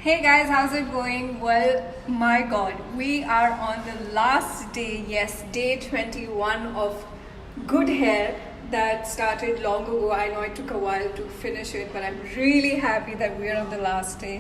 Hey guys, how's it going? Well, my god, we are on the last day, yes, day 21 of good hair that started long ago. I know it took a while to finish it, but I'm really happy that we're on the last day.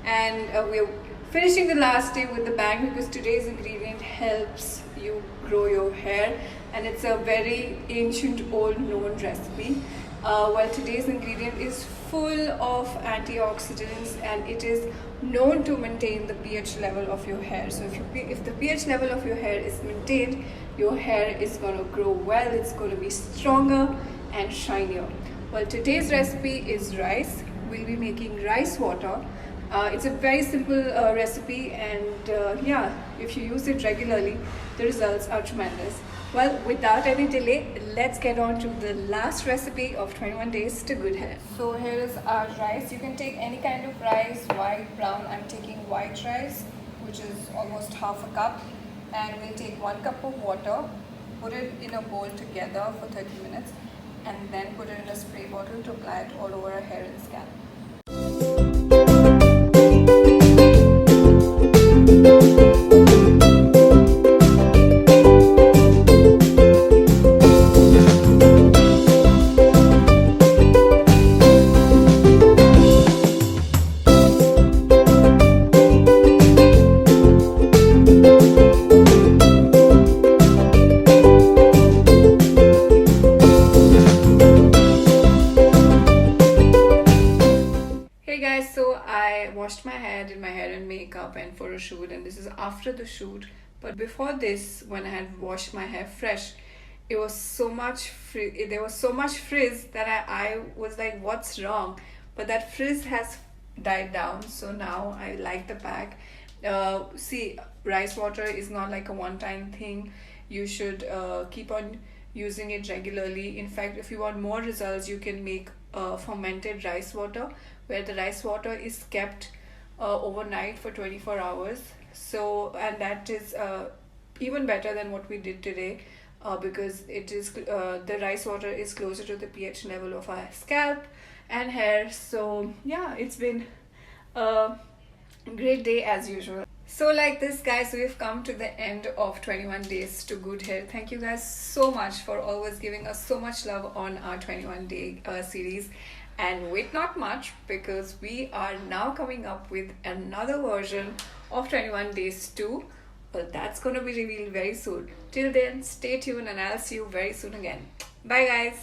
And we're finishing the last day with the bang because today's ingredient helps you grow your hair, and it's a very ancient, old known recipe. Well, today's ingredient is full of antioxidants and it is known to maintain the pH level of your hair. So if the pH level of your hair is maintained, your hair is going to grow well, it's going to be stronger and shinier. Well, today's recipe is rice. We'll be making rice water. It's a very simple recipe, and yeah, if you use it regularly, the results are tremendous. Well, without any delay, let's get on to the last recipe of 21 days to good hair. So here is our rice. You can take any kind of rice, white, brown. I'm taking white rice, which is almost half a cup. And we'll take 1 cup of water, put it in a bowl together for 30 minutes, and then put it in a spray bottle to apply it all over our hair and scalp. Hey guys, so I washed my hair, did my hair and makeup and for a shoot, and this is after the shoot. But before this, when I had washed my hair fresh, it was so much there was so much frizz that I was like, what's wrong? But that frizz has died down, so now I like the pack. See, rice water is not like a one-time thing. You should keep on using it regularly. In fact, if you want more results, you can make fermented rice water, where the rice water is kept overnight for 24 hours. So, and that is even better than what we did today, because it is the rice water is closer to the pH level of our scalp and hair. So yeah, it's been a great day as usual. So like this, guys, we've come to the end of 21 days to good hair. Thank you guys so much for always giving us so much love on our 21 day series. And wait, not much, because we are now coming up with another version of 21 days 2. Well, that's going to be revealed very soon. Till then, stay tuned and I'll see you very soon again. Bye guys.